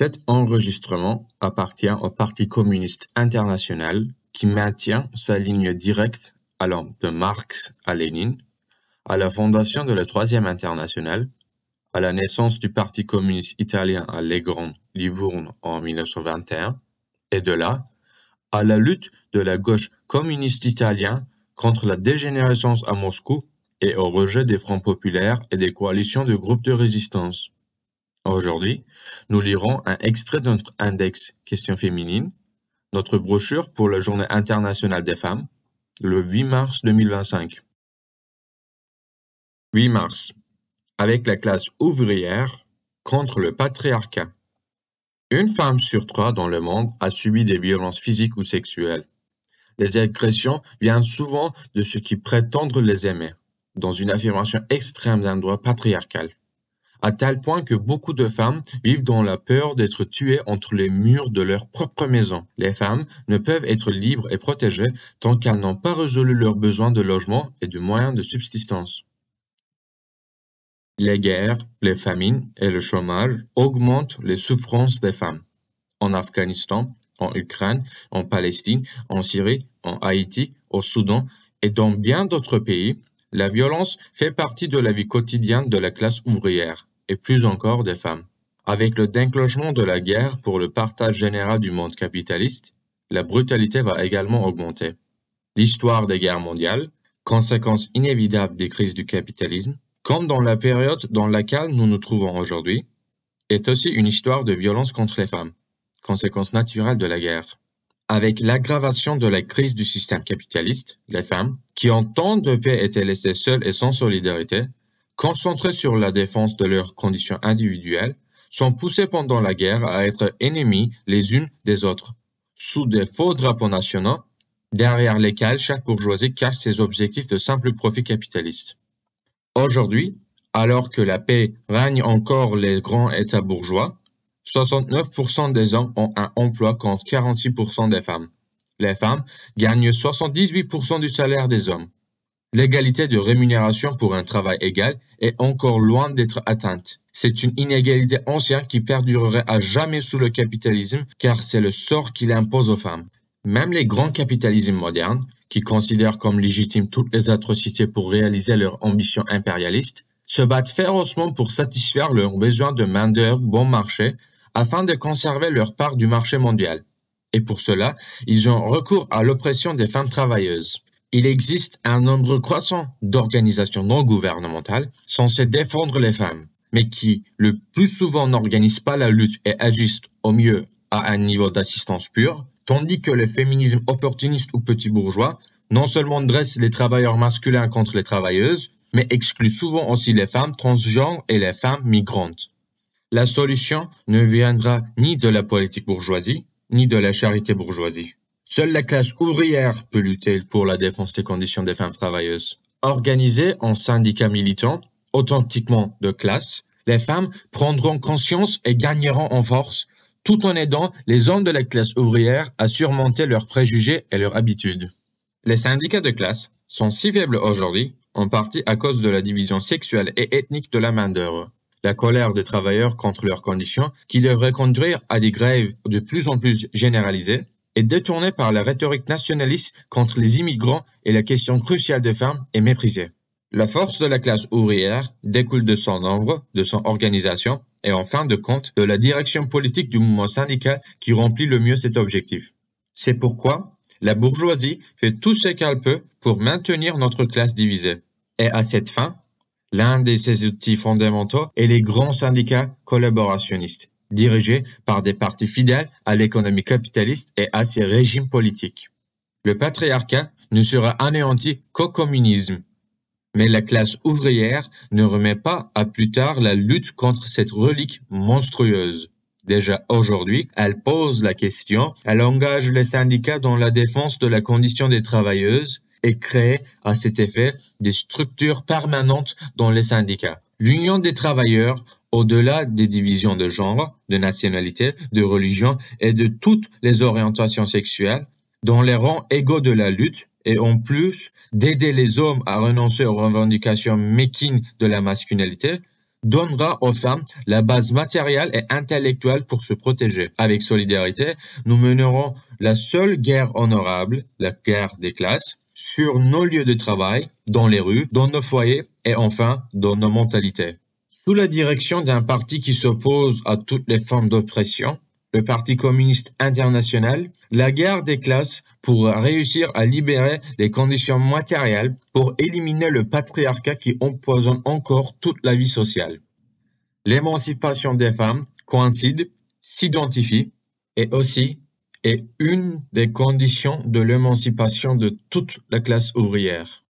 Cet enregistrement appartient au Parti communiste international qui maintient sa ligne directe allant de Marx à Lénine, à la fondation de la Troisième Internationale, à la naissance du Parti communiste italien à Legrand, Livourne en 1921, et de là, à la lutte de la gauche communiste italienne contre la dégénérescence à Moscou et au rejet des fronts populaires et des coalitions de groupes de résistance. Aujourd'hui, nous lirons un extrait de notre index Questions féminines, notre brochure pour la Journée internationale des femmes, le 8 mars 2025. 8 mars. Avec la classe ouvrière contre le patriarcat. Une femme sur 3 dans le monde a subi des violences physiques ou sexuelles. Les agressions viennent souvent de ceux qui prétendent les aimer, dans une affirmation extrême d'un droit patriarcal, à tel point que beaucoup de femmes vivent dans la peur d'être tuées entre les murs de leur propre maison. Les femmes ne peuvent être libres et protégées tant qu'elles n'ont pas résolu leurs besoins de logement et de moyens de subsistance. Les guerres, les famines et le chômage augmentent les souffrances des femmes. En Afghanistan, en Ukraine, en Palestine, en Syrie, en Haïti, au Soudan et dans bien d'autres pays, la violence fait partie de la vie quotidienne de la classe ouvrière et plus encore des femmes. Avec le déclenchement de la guerre pour le partage général du monde capitaliste, la brutalité va également augmenter. L'histoire des guerres mondiales, conséquence inévitable des crises du capitalisme, comme dans la période dans laquelle nous nous trouvons aujourd'hui, est aussi une histoire de violence contre les femmes, conséquence naturelle de la guerre. Avec l'aggravation de la crise du système capitaliste, les femmes, qui en temps de paix étaient laissées seules et sans solidarité, concentrées sur la défense de leurs conditions individuelles, sont poussées pendant la guerre à être ennemies les unes des autres, sous des faux drapeaux nationaux, derrière lesquels chaque bourgeoisie cache ses objectifs de simple profit capitaliste. Aujourd'hui, alors que la paix règne encore les grands États bourgeois, 69% des hommes ont un emploi contre 46% des femmes. Les femmes gagnent 78% du salaire des hommes. L'égalité de rémunération pour un travail égal est encore loin d'être atteinte. C'est une inégalité ancienne qui perdurerait à jamais sous le capitalisme car c'est le sort qu'il impose aux femmes. Même les grands capitalismes modernes, qui considèrent comme légitimes toutes les atrocités pour réaliser leurs ambitions impérialistes, se battent férocement pour satisfaire leurs besoins de main-d'œuvre bon marché afin de conserver leur part du marché mondial. Et pour cela, ils ont recours à l'oppression des femmes travailleuses. Il existe un nombre croissant d'organisations non gouvernementales censées défendre les femmes, mais qui, le plus souvent, n'organisent pas la lutte et agissent au mieux à un niveau d'assistance pure, tandis que le féminisme opportuniste ou petit bourgeois non seulement dresse les travailleurs masculins contre les travailleuses, mais exclut souvent aussi les femmes transgenres et les femmes migrantes. La solution ne viendra ni de la politique bourgeoisie, ni de la charité bourgeoisie. Seule la classe ouvrière peut lutter pour la défense des conditions des femmes travailleuses. Organisées en syndicats militants, authentiquement de classe, les femmes prendront conscience et gagneront en force, tout en aidant les hommes de la classe ouvrière à surmonter leurs préjugés et leurs habitudes. Les syndicats de classe sont si faibles aujourd'hui, en partie à cause de la division sexuelle et ethnique de la main-d'œuvre. La colère des travailleurs contre leurs conditions, qui devrait conduire à des grèves de plus en plus généralisées, est détournée par la rhétorique nationaliste contre les immigrants et la question cruciale des femmes est méprisée. La force de la classe ouvrière découle de son nombre, de son organisation et en fin de compte de la direction politique du mouvement syndical qui remplit le mieux cet objectif. C'est pourquoi la bourgeoisie fait tout ce qu'elle peut pour maintenir notre classe divisée. Et à cette fin, l'un de ses outils fondamentaux est les grands syndicats collaborationnistes, dirigés par des partis fidèles à l'économie capitaliste et à ses régimes politiques. Le patriarcat ne sera anéanti qu'au communisme. Mais la classe ouvrière ne remet pas à plus tard la lutte contre cette relique monstrueuse. Déjà aujourd'hui, elle pose la question, elle engage les syndicats dans la défense de la condition des travailleuses et crée à cet effet des structures permanentes dans les syndicats. L'union des travailleurs, au-delà des divisions de genre, de nationalité, de religion et de toutes les orientations sexuelles, dans les rangs égaux de la lutte, et en plus d'aider les hommes à renoncer aux revendications mesquines de la masculinité, donnera aux femmes la base matérielle et intellectuelle pour se protéger. Avec solidarité, nous mènerons la seule guerre honorable, la guerre des classes, sur nos lieux de travail, dans les rues, dans nos foyers et enfin dans nos mentalités. Sous la direction d'un parti qui s'oppose à toutes les formes d'oppression, le Parti communiste international, la guerre des classes pourra réussir à libérer les conditions matérielles pour éliminer le patriarcat qui empoisonne encore toute la vie sociale. L'émancipation des femmes coïncide, s'identifie et aussi est une des conditions de l'émancipation de toute la classe ouvrière.